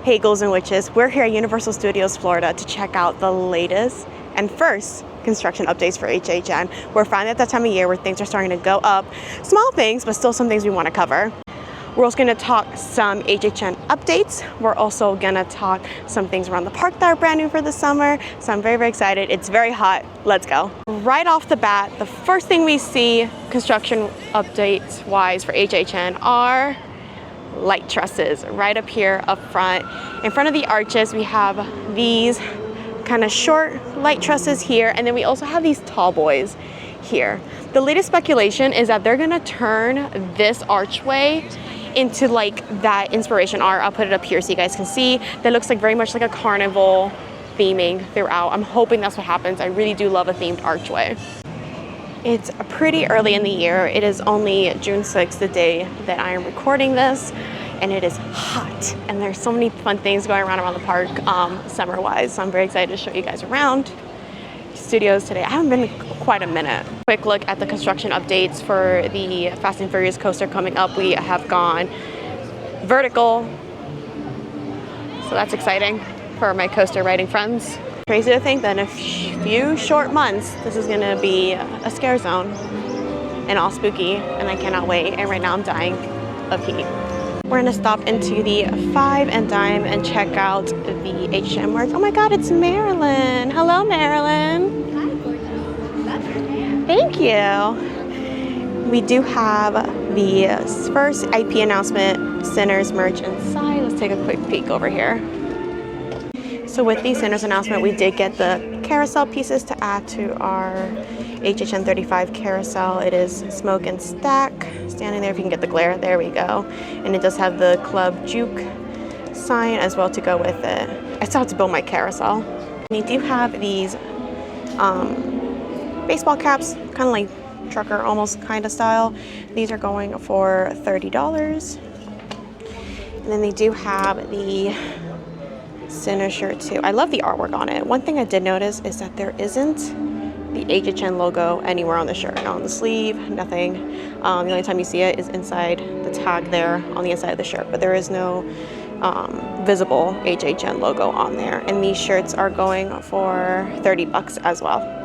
Hey Ghouls and Witches, we're here at Universal Studios Florida to check out the latest and first construction updates for HHN. We're finally at that time of year where things are starting to go up. Small things, but still some things we want to cover. We're also going to talk some HHN updates. We're also going to talk some things around the park that are brand new for the summer. So I'm very, very excited. It's very hot. Let's go. Right off the bat, the first thing we see construction updates wise for HHN are light trusses right up here up front. In front of the arches, we have these kind of short light trusses here, and then we also have these tall boys here. The latest speculation is that they're gonna turn this archway into like that inspiration art. I'll put it up here so you guys can see. That looks like very much like a carnival theming throughout. I'm hoping that's what happens. I really do love a themed archway. It's pretty early in the year. It is only June 6th, the day that I am recording this, and it is hot. And there's so many fun things going around the park summer-wise. So I'm very excited to show you guys around studios today. I haven't been quite a minute. Quick look at the construction updates for the Fast and Furious coaster coming up. We have gone vertical, so that's exciting for my coaster riding friends. Crazy to think that in a few short months, this is gonna be a scare zone and all spooky, and I cannot wait. And right now I'm dying of heat. We're gonna stop into the 5 and Dime and check out the HHN merch. Oh my God, it's Marilyn. Hello, Marilyn. Hi, gorgeous. That's your name. Thank you. We do have the first IP announcement, Sinners merch inside. Let's take a quick peek over here. So with the Sinners announcement, we did get the carousel pieces to add to our HHN35 carousel. It is smoke and stack. Standing there, if you can get the glare, there we go. And it does have the Club Juke sign as well to go with it. I still have to build my carousel. We do have these baseball caps, kind of like trucker almost kind of style. These are going for $30. And then they do have the Sinner shirt too. I love the artwork on it. One thing I did notice is that there isn't the HHN logo anywhere on the shirt. Not on the sleeve, nothing. The only time you see it is inside the tag there on the inside of the shirt, but there is no visible HHN logo on there. And these shirts are going for $30 as well.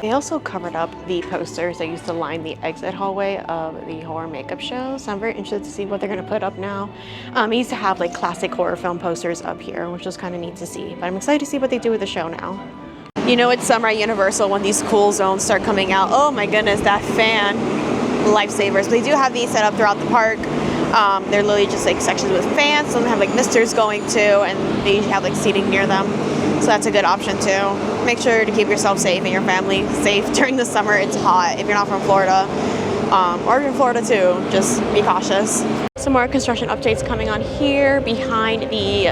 They also covered up the posters that used to line the exit hallway of the horror makeup show. So I'm very interested to see what they're gonna put up now. I used to have like classic horror film posters up here, which was kind of neat to see. But I'm excited to see what they do with the show now. You know, it's summer at Universal when these cool zones start coming out. Oh my goodness, that fan, lifesavers. But they do have these set up throughout the park. They're literally just like sections with fans. Some have like misters going too, and they usually have like seating near them. So that's a good option too. Make sure to keep yourself safe and your family safe during the summer. It's hot if you're not from Florida, or if you're in Florida too, just be cautious. Some more construction updates coming on here behind the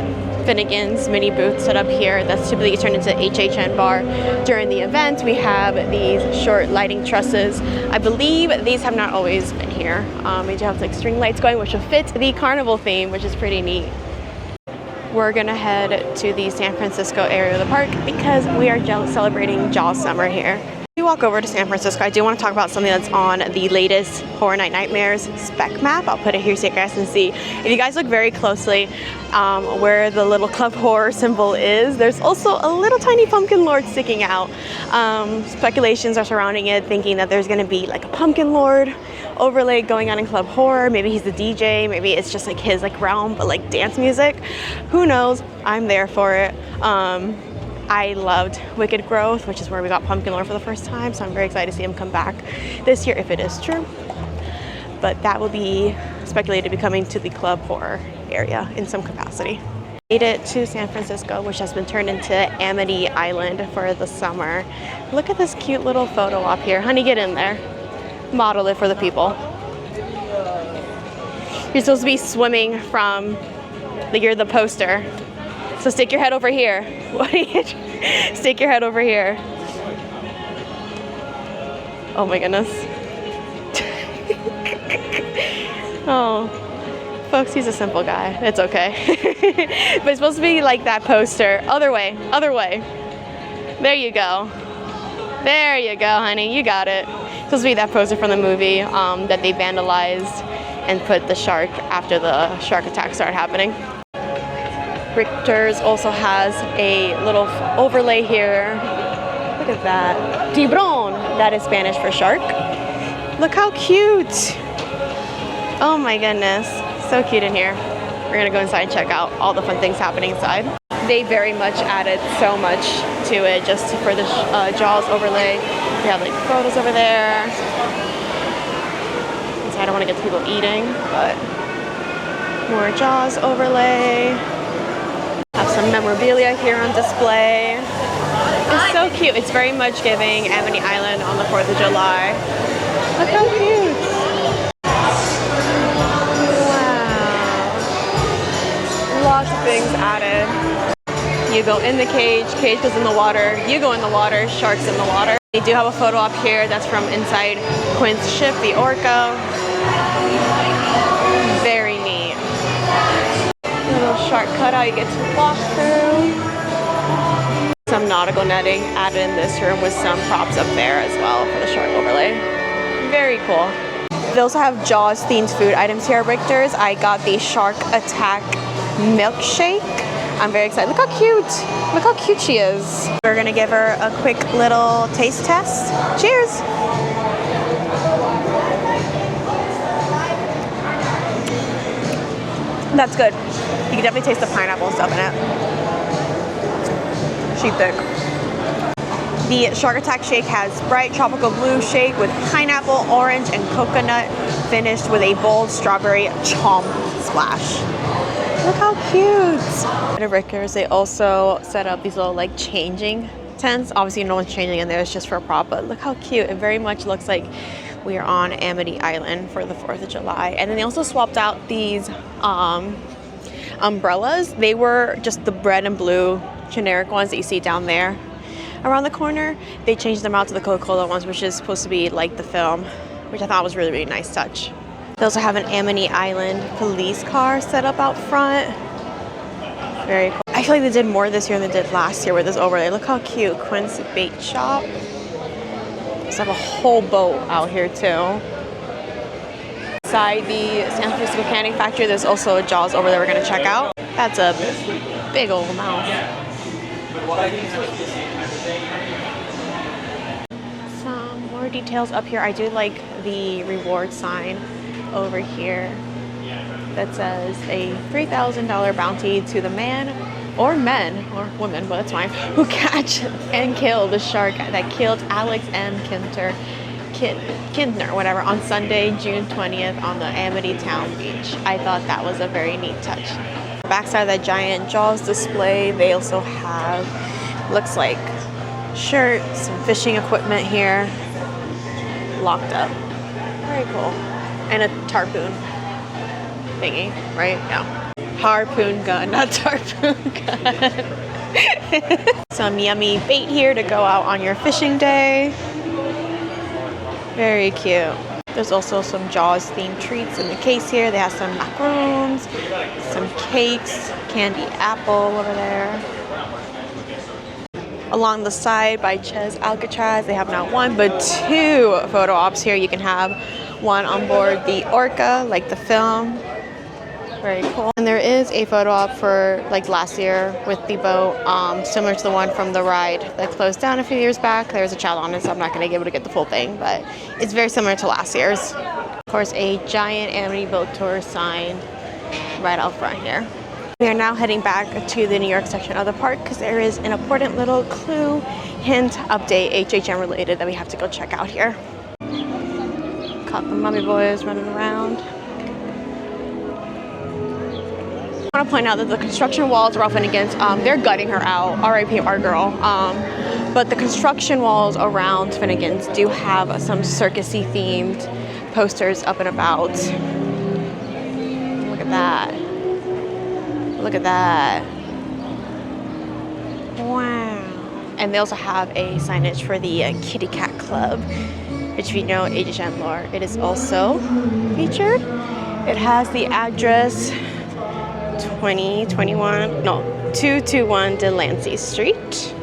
Finnegan's mini booth set up here. That's typically turned into HHN bar during the event. We have these short lighting trusses. I believe these have not always been here. We do have like string lights going, which will fit the carnival theme, which is pretty neat. We're gonna head to the San Francisco area of the park because we are celebrating Jaws summer here. We walk over to San Francisco. I do want to talk about something that's on the latest Horror Night Nightmares spec map. I'll put it here so you guys can see. If you guys look very closely where the little Club Horror symbol is, there's also a little tiny pumpkin lord sticking out. Speculations are surrounding it, thinking that there's going to be like a pumpkin lord overlay going on in Club Horror. Maybe he's the DJ, maybe it's just like his like realm, but like dance music. Who knows? I'm there for it. I loved Wicked Growth, which is where we got Pumpkin Lord for the first time, so I'm very excited to see him come back this year if it is true. But that will be speculated to be coming to the Club Horror area in some capacity. Made it to San Francisco, which has been turned into Amity Island for the summer. Look at this cute little photo op here. Honey, get in there. Model it for the people. You're supposed to be swimming from the poster. So stick your head over here. What are you? Stick your head over here. Oh my goodness. Oh, folks, he's a simple guy. It's okay. But it's supposed to be like that poster. Other way, other way. There you go. There you go, honey. You got it. It's supposed to be that poster from the movie that they vandalized and put the shark after the shark attack started happening. Richter's also has a little overlay here. Look at that. Tiburon. That is Spanish for shark. Look how cute. Oh my goodness. So cute in here. We're gonna go inside and check out all the fun things happening inside. They very much added so much to it just for the Jaws overlay. We have like photos over there. Inside I don't want to get to people eating, but more Jaws overlay. Have some memorabilia here on display. It's so cute. It's very much giving Amity Island on the 4th of July. Look how cute. Lots of things added. You go in the cage goes in the water, you go in the water, sharks in the water. They do have a photo up here that's from inside Quinn's ship, the Orca. Very neat. A little shark cutout you get to walk through. Some nautical netting added in this room with some props up there as well for the shark overlay. Very cool. They also have Jaws themed food items here at Richter's. I got the Shark Attack milkshake. I'm very excited. Look how cute. Look how cute she is. We're gonna give her a quick little taste test. Cheers. That's good. You can definitely taste the pineapple and stuff in it. She's thick. The Shark Attack shake has bright tropical blue shake with pineapple, orange, and coconut, finished with a bold strawberry chomp splash. Look how cute! At Richter's, they also set up these little like changing tents. Obviously, no one's changing in there; it's just for a prop. But look how cute! It very much looks like we are on Amity Island for the 4th of July. And then they also swapped out these umbrellas. They were just the red and blue generic ones that you see down there around the corner. They changed them out to the Coca-Cola ones, which is supposed to be like the film, which I thought was really, really nice touch. They also have an Amity Island police car set up out front. Very cool. I feel like they did more this year than they did last year with this overlay. Look how cute. Quinn's Bait Shop. They have a whole boat out here too. Inside the San Fransico Canning Factory, there's also a Jaws over there we're gonna check out. That's a big old mouth. Some more details up here. I do like the reward sign over here that says a $3,000 bounty to the man or men or women, but that's fine, who catch and kill the shark that killed Alex M. Kindner, whatever, on Sunday, June 20th on the Amity Town Beach. I thought that was a very neat touch. Backside of that giant Jaws display, they also have, looks like, shirts, some fishing equipment here, locked up. Very cool. And a harpoon thingy, right? Yeah. Harpoon gun, not harpoon gun. Some yummy bait here to go out on your fishing day. Very cute. There's also some Jaws themed treats in the case here. They have some macaroons, some cakes, candy apple over there. Along the side by Ches Alcatraz, they have not one but two photo ops here. You can have one on board the Orca, like the film. Very cool. And there is a photo op for like last year with the boat, similar to the one from the ride that closed down a few years back. There's a child on it, so I'm not going to be able to get the full thing, but it's very similar to last year's. Of course, a giant Amity Boat Tour sign right out front here. We are now heading back to the New York section of the park because there is an important little clue, hint, update, HHN related that we have to go check out here. Caught the mummy boys running around. I want to point out that the construction walls are off and against, they're gutting her out, R.I.P. Haunt Girl. But the construction walls around Finnegan's do have some circusy themed posters up and about. Look at that. Look at that. Wow. And they also have a signage for the Kitty Cat Club, which if you know HHN lore, it is also featured. It has the address 221 Delancey Street.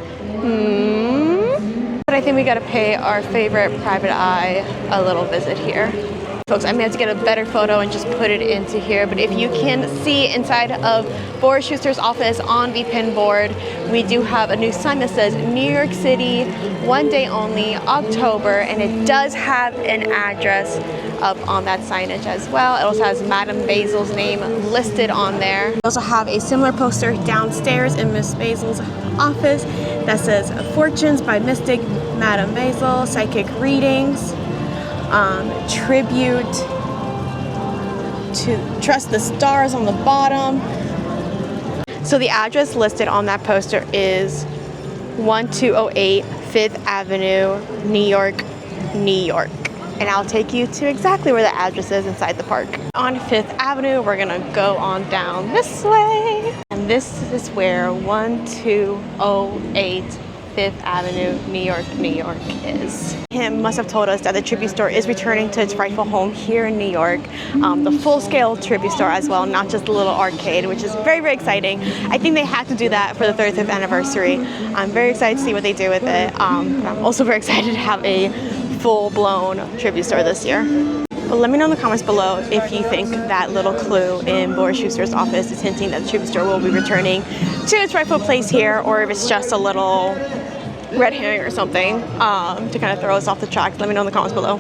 But I think we gotta pay our favorite private eye a little visit here. Folks, I may have to get a better photo and just put it into here, but if you can see inside of Boris Schuster's office on the pin board, we do have a new sign that says New York City, 1 day only, October, and it does have an address up on that signage as well. It also has Madame Basil's name listed on there. We also have a similar poster downstairs in Miss Basil's office that says Fortunes by Mystic Madame Basil, Psychic Readings, tribute to Trust the Stars on the bottom. So the address listed on that poster is 1208 5th Avenue, New York, New York. And I'll take you to exactly where the address is inside the park. On 5th Avenue, we're gonna go on down this way. And this is where 1208 5th Avenue, New York, New York is. Him must have told us that the tribute store is returning to its rightful home here in New York. The full-scale tribute store as well, not just the little arcade, which is very, very exciting. I think they had to do that for the 35th anniversary. I'm very excited to see what they do with it. But I'm also very excited to have a full-blown tribute store this year. But let me know in the comments below if you think that little clue in Boris Schuster's office is hinting that the tribute store will be returning to its rightful place here, or if it's just a little red herring or something to kind of throw us off the track. Let me know in the comments below.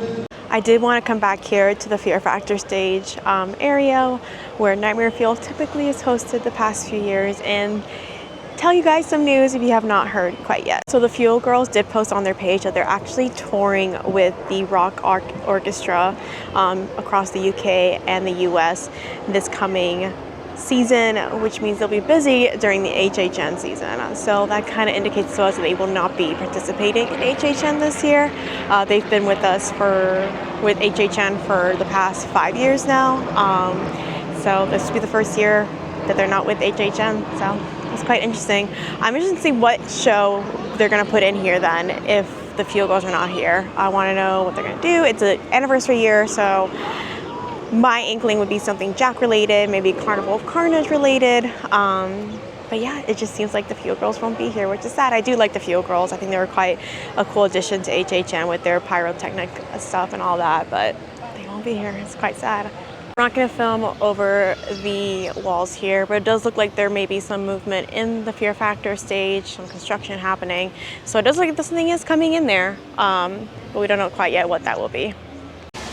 I did want to come back here to the Fear Factor stage area where Nightmare Fuel typically is hosted the past few years, and tell you guys some news if you have not heard quite yet. So the Fuel Girls did post on their page that they're actually touring with the Rock Orchestra across the UK and the US this coming season, which means they'll be busy during the HHN season. So that kind of indicates to us that they will not be participating in HHN this year. They've been with us with HHN for the past 5 years now. So this will be the first year that they're not with HHN. So it's quite interesting. I'm interested to see what show they're going to put in here then if the Fuel Girls are not here. I want to know what they're going to do. It's an anniversary year, so my inkling would be something Jack related, maybe Carnival of Carnage related. But yeah, it just seems like the Fuel Girls won't be here, which is sad. I do like the Fuel Girls. I think they were quite a cool addition to HHN with their pyrotechnic stuff and all that, but they won't be here. It's quite sad. We're not going to film over the walls here, but it does look like there may be some movement in the Fear Factor stage, some construction happening. So it does look like this thing is coming in there, but we don't know quite yet what that will be.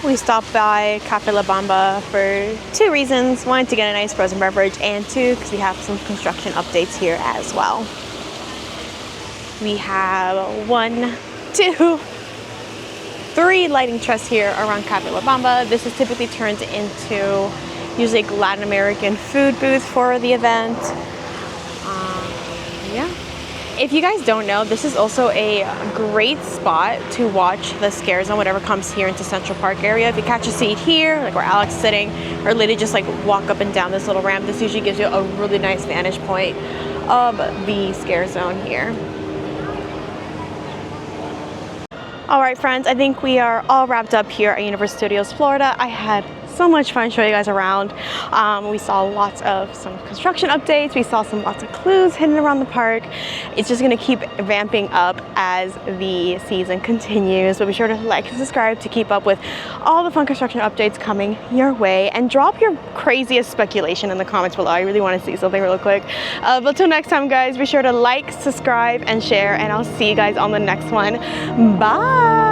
We stopped by Cafe La Bamba for 2 reasons. 1, to get a nice frozen beverage, and 2, because we have some construction updates here as well. We have 1, 2, 3 lighting truss here around Cafe La Bamba. This is typically turned into usually Latin American food booth for the event. Yeah. If you guys don't know, this is also a great spot to watch the scare zone, whatever comes here into Central Park area. If you catch a seat here, like where Alex is sitting, or literally just like walk up and down this little ramp, this usually gives you a really nice vantage point of the scare zone here. All right, friends, I think we are all wrapped up here at Universal Studios Florida. I had so much fun showing you guys around. We saw lots of some construction updates. We saw lots of clues hidden around the park. It's just gonna keep vamping up as the season continues. So be sure to like and subscribe to keep up with all the fun construction updates coming your way, and drop your craziest speculation in the comments below. I really want to see something real quick. But till next time, guys, be sure to like, subscribe, and share, and I'll see you guys on the next one. Bye.